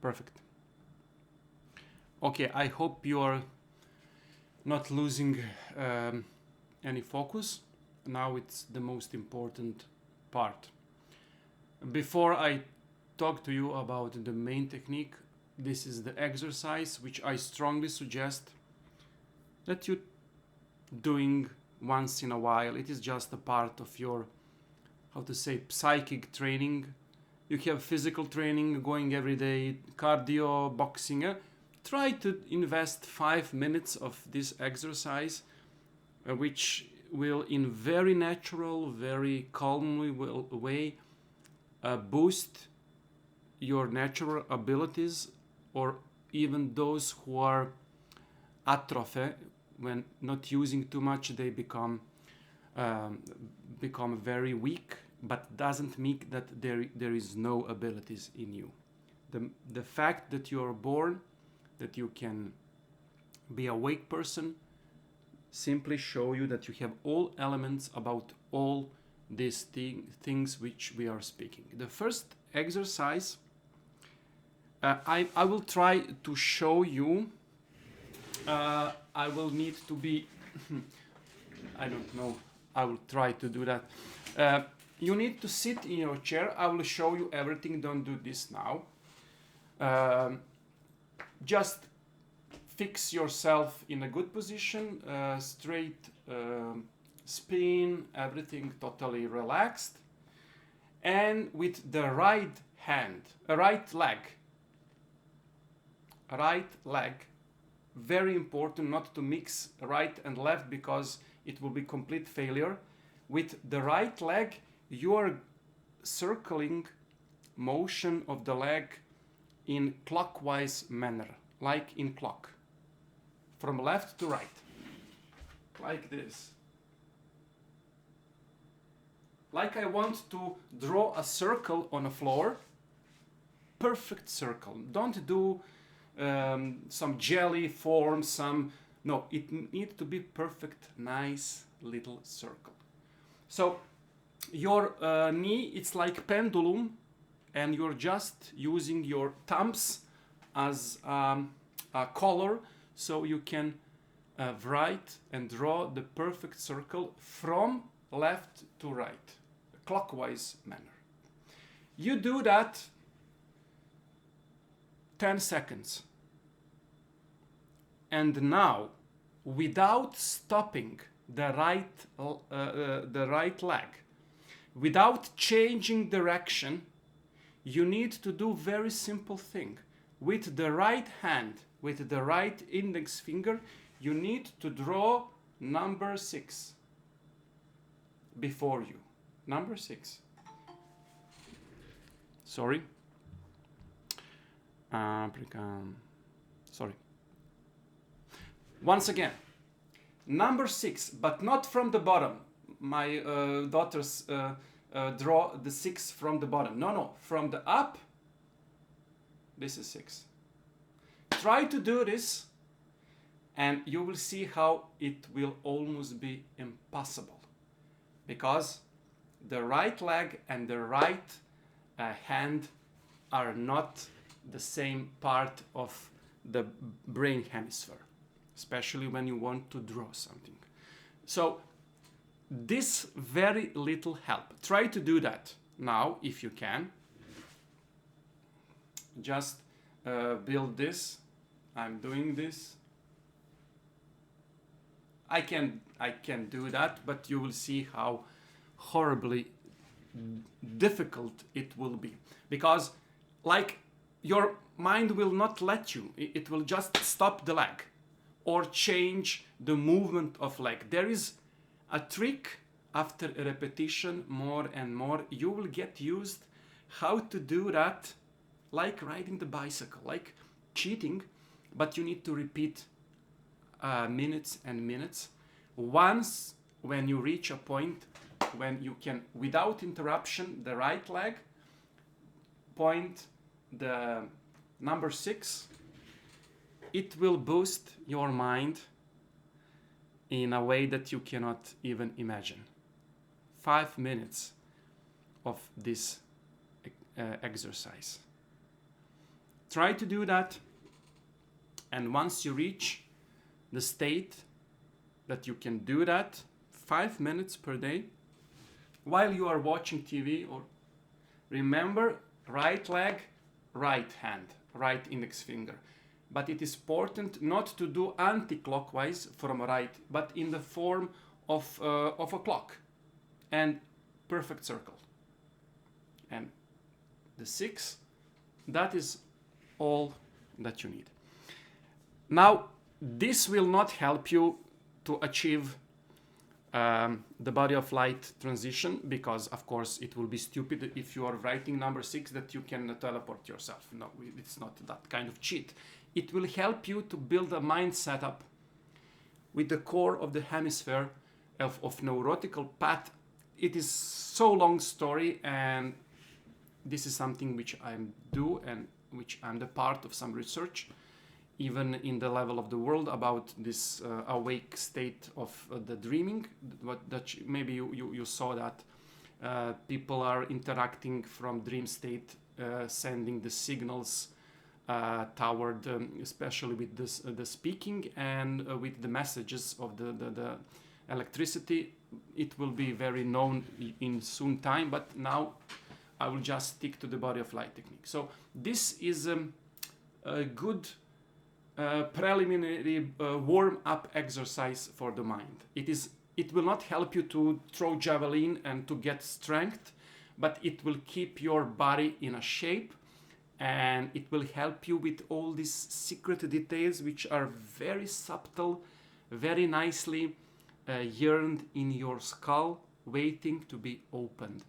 Perfect. Okay, I hope you are not losing any focus. Now it's the most important part. Before I talk to you about the main technique, this is the exercise which I strongly suggest that you doing once in a while. It is just a part of your, how to say, psychic training. You have physical training going every day, cardio, boxing. Try to invest 5 minutes of this exercise, which will in very natural, very calmly way boost your natural abilities, or even those who are atrophy. When not using too much, they become very weak, but doesn't mean that there is no abilities in you. The fact that you are born, that you can be a awake person, simply show you that you have all elements about all these things which we are speaking. The first exercise, I will try to show you. I will need to be, I don't know, I will try to do that. You need to sit in your chair. I will show you everything. Don't do this now. Just fix yourself in a good position, straight spine, everything totally relaxed. And with the right leg, very important not to mix right and left because it will be complete failure. With the right leg, you are circling motion of the leg in clockwise manner, like in clock, from left to right, like this. Like I want to draw a circle on a floor, perfect circle. Don't do some jelly form, no, it needs to be perfect, nice little circle. So your knee, it's like pendulum, and you're just using your thumbs as a color, so you can write and draw the perfect circle from left to right, clockwise manner. You do that 10 seconds. And now, without stopping the right leg, without changing direction, you need to do very simple thing. With the right hand, with the right index finger, you need to draw number 6 before you. Number 6. Sorry. Sorry. Once again, number 6, but not from the bottom. My daughters draw the 6 from the bottom. No, from the up. This is 6. Try to do this, and you will see how it will almost be impossible, because the right leg and the right hand are not the same part of the brain hemisphere, especially when you want to draw something. So this very little help. Try to do that now if you can. Just build this. I'm doing this. I can do that, but you will see how horribly difficult it will be, because like your mind will not let you. It will just stop the leg or change the movement of leg. There is a trick. After a repetition, more and more, you will get used how to do that, like riding the bicycle, like cheating, but you need to repeat minutes and minutes. Once, when you reach a point when you can, without interruption, the right leg, point the number 6, it will boost your mind in a way that you cannot even imagine. 5 minutes of this exercise. try to do that. And once you reach the state that you can do that 5 minutes per day while you are watching TV, or remember, right leg, right hand, right index finger. But it is important not to do anti-clockwise from right, but in the form of a clock and perfect circle. And the 6, that is all that you need. Now, this will not help you to achieve the body of light transition, because of course it will be stupid if you are writing number 6 that you can teleport yourself. No, it's not that kind of cheat. It will help you to build a mind setup with the core of the hemisphere of neurotical path. It is so long story, and this is something which I do and which I'm the part of some research, even in the level of the world, about this awake state of the dreaming. That maybe you saw that people are interacting from dream state, sending the signals toward, especially with this, the speaking and with the messages of the electricity. It will be very known in soon time, but now I will just stick to the body of light technique. So this is a good preliminary warm-up exercise for the mind. It will not help you to throw javelin and to get strength, but it will keep your body in a shape, and it will help you with all these secret details which are very subtle, very nicely yearned in your skull, waiting to be opened.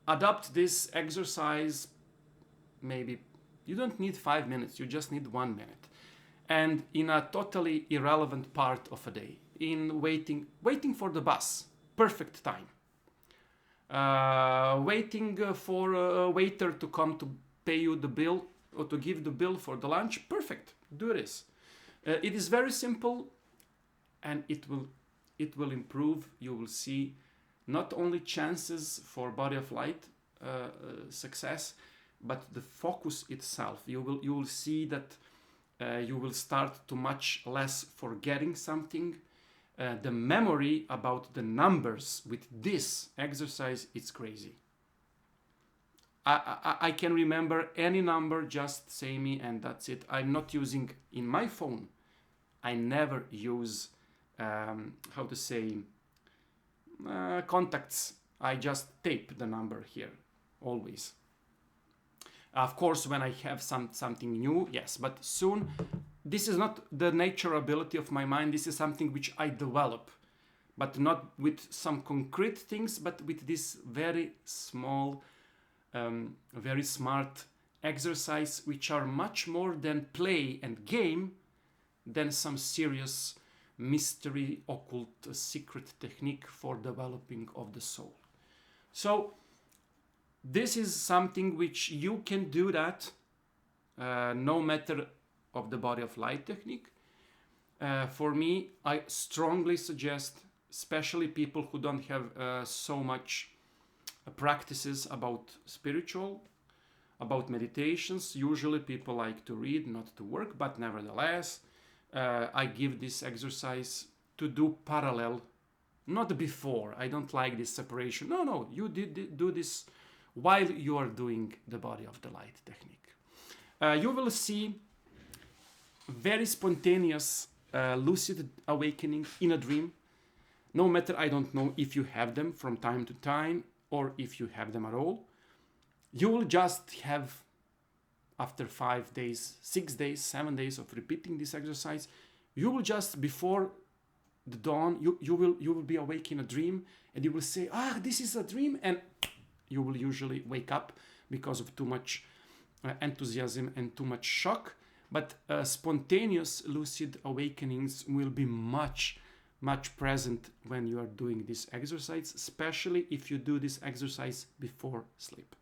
Adopt this exercise. Maybe you don't need 5 minutes, you just need 1 minute, and in a totally irrelevant part of a day, in waiting for the bus, perfect time. Waiting for a waiter to come to pay you the bill or to give the bill for the lunch, perfect, do this. It is very simple, and it will improve. You will see not only chances for body of light success, but the focus itself. You will see that you will start to much less forgetting something. The memory about the numbers with this exercise, it's crazy. I can remember any number, just say me, and that's it. I'm not using in my phone. I never use contacts. I just tape the number here, always. Of course, when I have something new, yes, but soon. This is not the nature ability of my mind. This is something which I develop, but not with some concrete things, but with this very small, very smart exercise, which are much more than play and game, than some serious mystery, occult, secret technique for developing of the soul. So this is something which you can do that no matter of the body of light technique. For me, I strongly suggest, especially people who don't have so much practices about spiritual, about meditations. Usually people like to read, not to work, but nevertheless, I give this exercise to do parallel, not before. I don't like this separation. No, you do this while you are doing the body of the light technique. You will see very spontaneous lucid awakening in a dream. No matter, I don't know if you have them from time to time or if you have them at all. You will just have, after 5 days, 6 days, 7 days of repeating this exercise, you will just, before the dawn, you will be awake in a dream, and you will say, this is a dream, and you will usually wake up because of too much enthusiasm and too much shock. But spontaneous lucid awakenings will be much present when you are doing this exercise, especially if you do this exercise before sleep,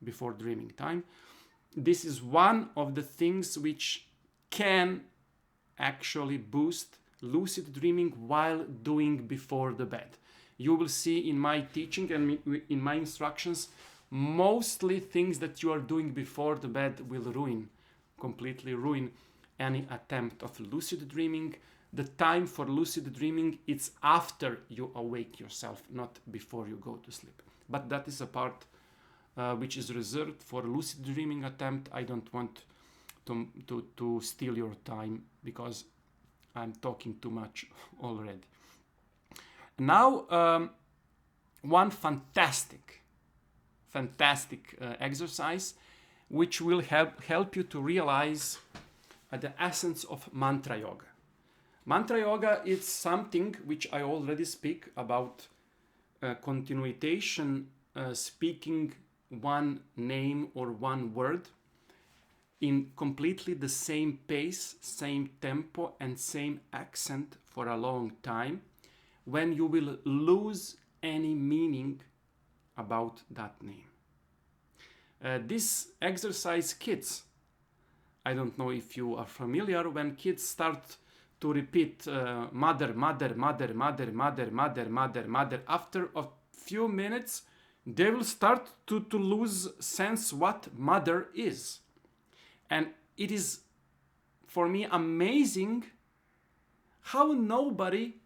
before dreaming time. This is one of the things which can actually boost lucid dreaming while doing before the bed. You will see in my teaching and in my instructions mostly things that you are doing before the bed will completely ruin any attempt of lucid dreaming. The time for lucid dreaming, it's after you awake yourself, not before you go to sleep. But that is a part which is reserved for lucid dreaming attempt. I don't want to steal your time because I'm talking too much already. Now, one fantastic exercise which will help you to realize the essence of mantra yoga. Mantra yoga is something which I already speak about, continuation, speaking one name or one word in completely the same pace, same tempo, and same accent for a long time, when you will lose any meaning about that name. This exercise, kids, I don't know if you are familiar, when kids start to repeat mother, mother, mother, mother, mother, mother, mother, mother, after a few minutes, they will start to lose sense what mother is. And it is, for me, amazing how nobody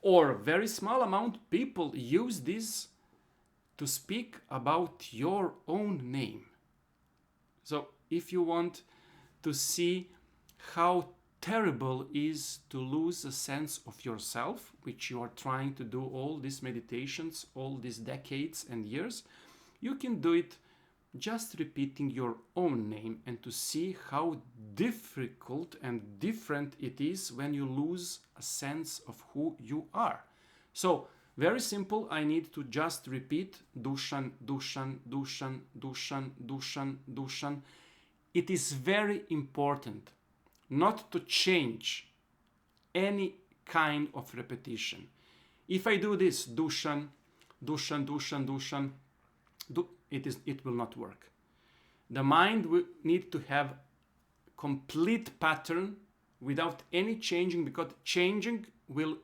or very small amount of people use this to speak about your own name. So if you want to see how terrible is to lose a sense of yourself, which you are trying to do all these meditations, all these decades and years, you can do it just repeating your own name, and to see how difficult and different it is when you lose a sense of who you are. So, very simple, I need to just repeat Dushan, Dushan, Dushan, Dushan, Dushan, Dushan. It is very important not to change any kind of repetition. If I do this, Dushan, Dushan, Dushan, Dushan, it will not work. The mind will need to have complete pattern without any changing, because changing will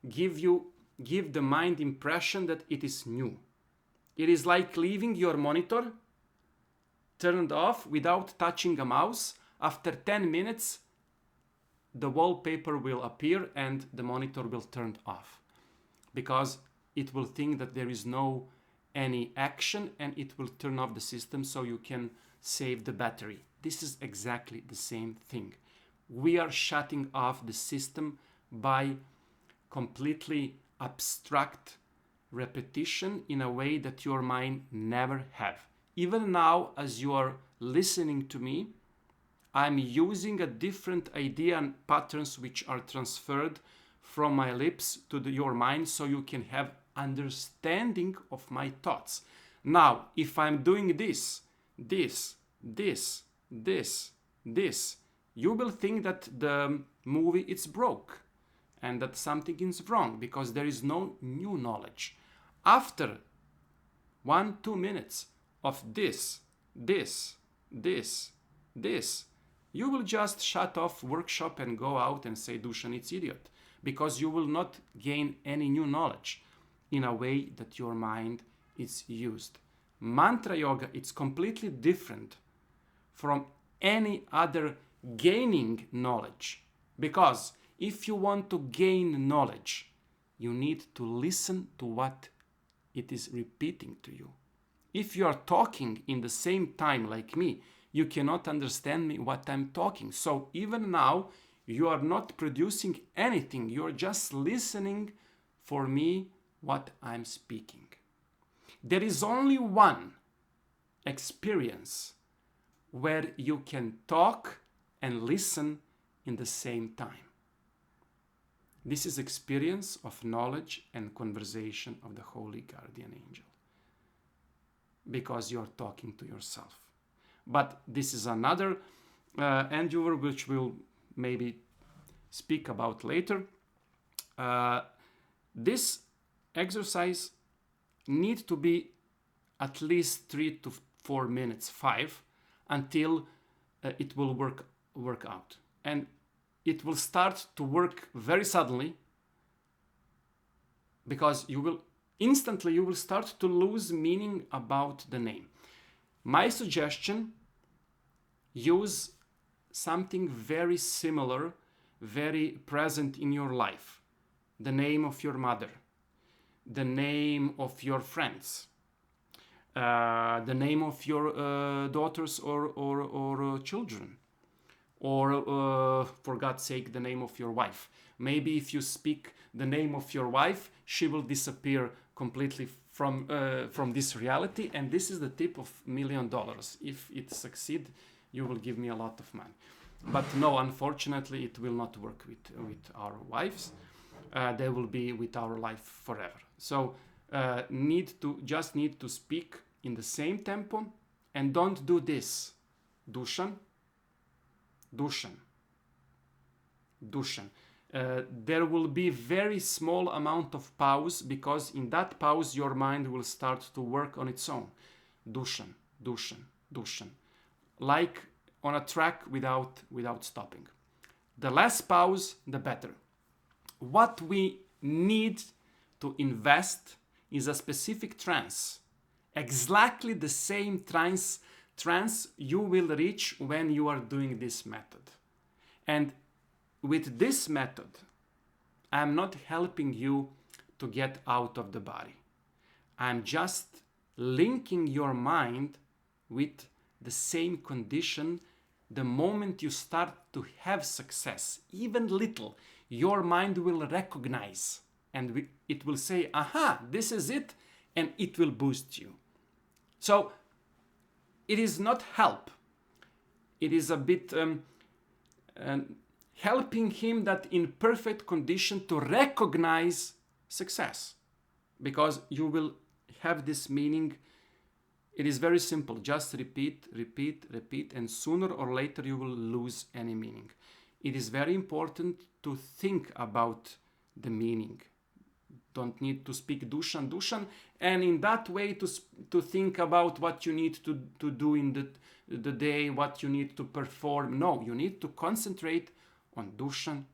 give the mind impression that it is new. It is like leaving your monitor turned off without touching a mouse. After 10 minutes, the wallpaper will appear and the monitor will turn off, because it will think that there is no any action, and it will turn off the system so you can save the battery. This is exactly the same thing. We are shutting off the system by completely abstract repetition in a way that your mind never have. Even now, as you are listening to me, I'm using a different idea and patterns which are transferred from my lips to your mind, so you can have understanding of my thoughts. Now, if I'm doing this, you will think that the movie is broke and that something is wrong, because there is no new knowledge. After 1-2 minutes of this, you will just shut off workshop and go out and say, Dushan, it's idiot, because you will not gain any new knowledge in a way that your mind is used. Mantra yoga, it's completely different from any other gaining knowledge, because if you want to gain knowledge, you need to listen to what it is repeating to you. If you are talking in the same time like me, you cannot understand me what I'm talking. So even now, you are not producing anything. You're just listening for me what I'm speaking. There is only one experience where you can talk and listen in the same time. This is experience of knowledge and conversation of the Holy Guardian Angel, because you're talking to yourself. But this is another endeavor which we'll maybe speak about later. This exercise needs to be at least 3 to 4 minutes, 5, until it will work out. And it will start to work very suddenly, because you will instantly you will start to lose meaning about the name. My suggestion, use something very similar, very present in your life. The name of your mother, the name of your friends, the name of your daughters or children, or for God's sake, the name of your wife. Maybe if you speak the name of your wife, she will disappear completely from this reality, and this is the tip of $1 million. If it succeeds, you will give me a lot of money. But no, unfortunately, it will not work with our wives. They will be with our life forever. So need to speak in the same tempo, and don't do this. Dushan. There will be very small amount of pause, because in that pause your mind will start to work on its own. Dushan. Like on a track without stopping. The less pause, the better. What we need to invest is a specific trance. Exactly the same trance you will reach when you are doing this method. And with this method, I'm not helping you to get out of the body. I'm just linking your mind with the same condition. The moment you start to have success, even little, your mind will recognize, and it will say, aha, this is it, and it will boost you. So it is not help. It is a bit helping him that in perfect condition to recognize success, because you will have this meaning. It is very simple. Just repeat, and sooner or later you will lose any meaning. It is very important to think about the meaning. Don't need to speak dushan, and in that way to think about what you need to do in the day, what you need to perform. No, you need to concentrate on dushan,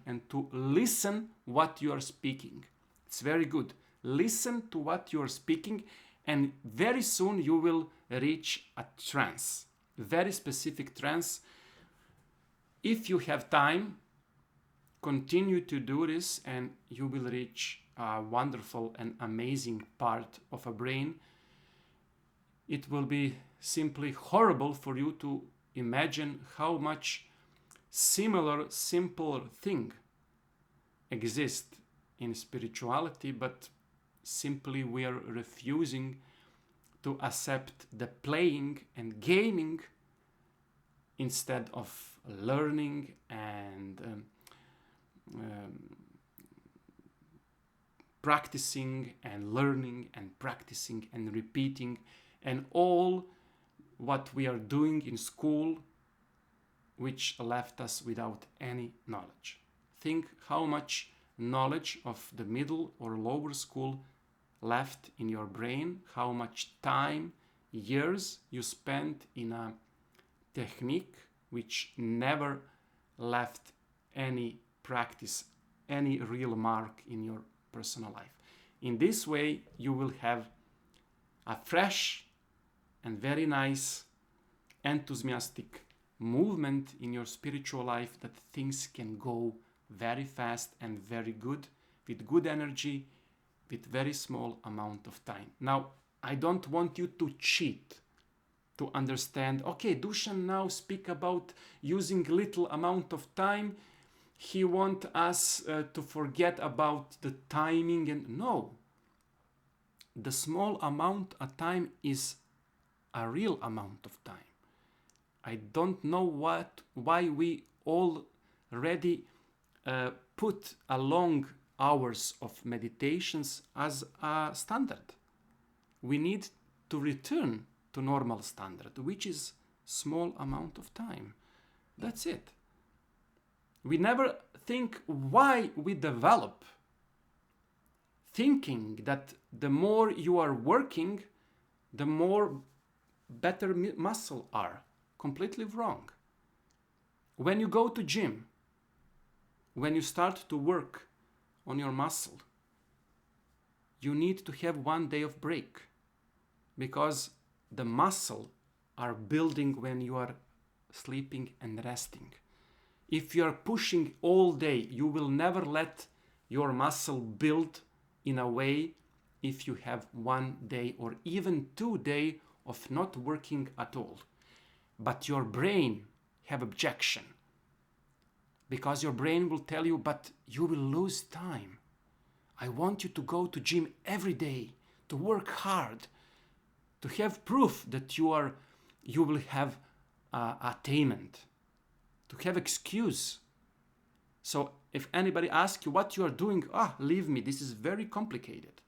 and to listen what you are speaking. It's very good. Listen to what you are speaking, and very soon you will reach a trance, very specific trance. If you have time, continue to do this, and you will reach a wonderful and amazing part of a brain. It will be simply horrible for you to imagine how much simple thing exist in spirituality, but simply we are refusing to accept the playing and gaming instead of learning and practicing and learning and practicing and repeating, and all what we are doing in school, which left us without any knowledge. Think how much knowledge of the middle or lower school left in your brain, how much time, years you spent in a technique which never left any practice, any real mark in your personal life. In this way, you will have a fresh and very nice, enthusiastic movement in your spiritual life, that things can go very fast and very good, with good energy, with very small amount of time. Now, I don't want you to cheat, to understand, okay, Dushan now speak about using little amount of time. He want us to forget about the timing, and no. The small amount of time is a real amount of time. I don't know why we already put a long hours of meditations as a standard. We need to return to normal standard, which is small amount of time. That's it. We never think why we develop, thinking that the more you are working, the more better muscle are. Completely wrong. When you go to gym, when you start to work on your muscle, you need to have 1 day of break, because the muscle are building when you are sleeping and resting. If you are pushing all day, you will never let your muscle build in a way if you have 1 day or even 2 days of not working at all. But your brain have objection, because your brain will tell you, but you will lose time. I want you to go to gym every day, to work hard, to have proof that you will have attainment, to have excuse. So if anybody asks you what you are doing, leave me, this is very complicated.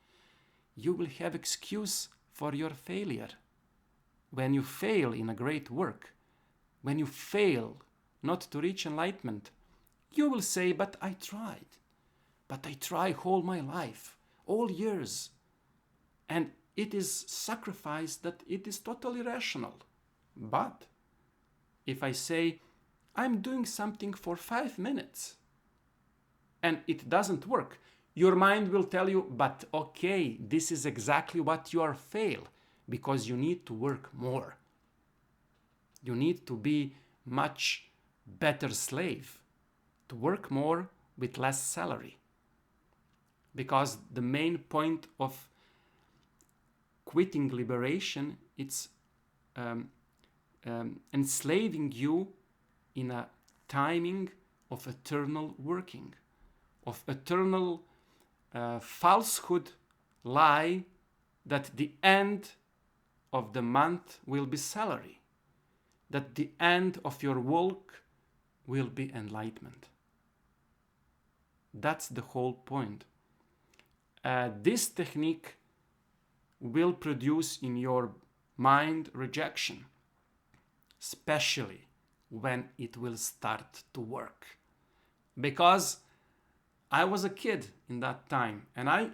You will have excuse for your failure. When you fail in a great work, when you fail not to reach enlightenment, you will say, but I tried. But I tried all my life, all years. And it is sacrifice that it is totally rational. But if I say, I'm doing something for 5 minutes and it doesn't work, your mind will tell you, but okay, this is exactly what you are fail, because you need to work more. You need to be much better slave, to work more with less salary. Because the main point of quitting liberation, it's enslaving you in a timing of eternal working, of eternal falsehood lie that the end of the month will be salary, that the end of your work will be enlightenment. That's the whole point. This technique will produce in your mind rejection, especially when it will start to work. Because I was a kid in that time and I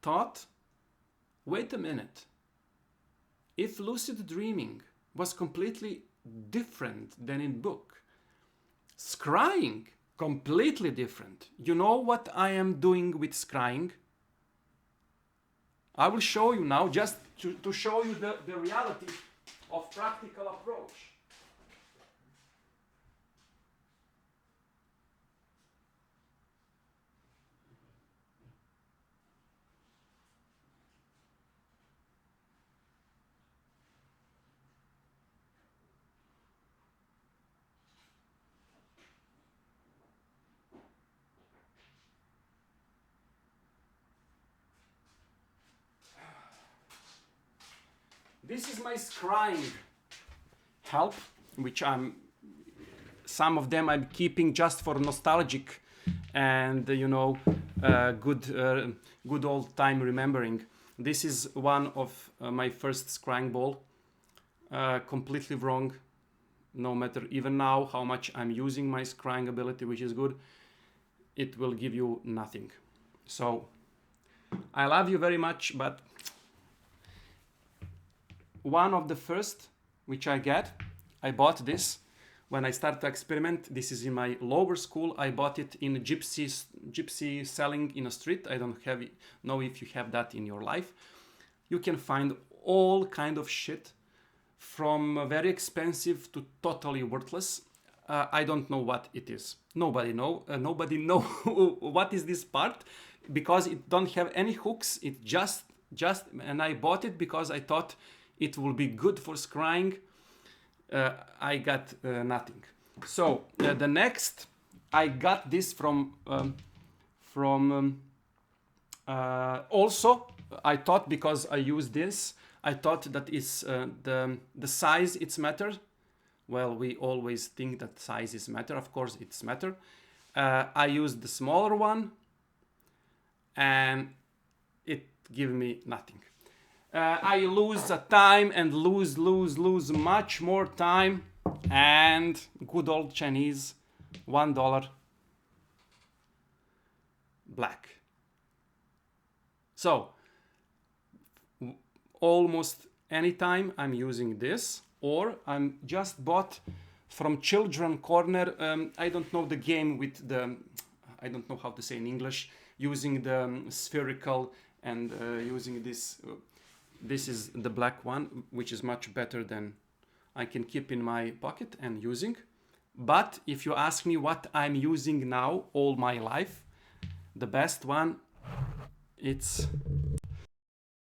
thought, wait a minute, if lucid dreaming was completely different than in book, scrying completely different. You know what I am doing with scrying? I will show you now, just to show you the reality of practical approach. This is my scrying help, which some of them I'm keeping just for nostalgic and good old time remembering. This is one of my first scrying ball, completely wrong. No matter even now how much I'm using my scrying ability, which is good, it will give you nothing. So I love you very much, but one of the first which I bought this when I started to experiment. This is in my lower school. I bought it in gypsy selling in a street. I don't know if you have that in your life. You can find all kind of shit, from very expensive to totally worthless. I don't know what it is. Nobody know what is this part, because it don't have any hooks. It just and I bought it because I thought it will be good for scrying. I got nothing. So the next, I got this from also, I thought, because I use this, I thought that is the size it's matter. Well, we always think that size is matter. Of course, it's matter. I used the smaller one, and it gave me nothing. I lose a time and lose much more time, and good old Chinese $1 black. So almost any time I'm using this, or I'm just bought from Children Corner. I don't know the game with the, I don't know how to say in English, using the spherical and using this. This is the black one, which is much better than I can keep in my pocket and using. But if you ask me what I'm using now all my life, the best one, it's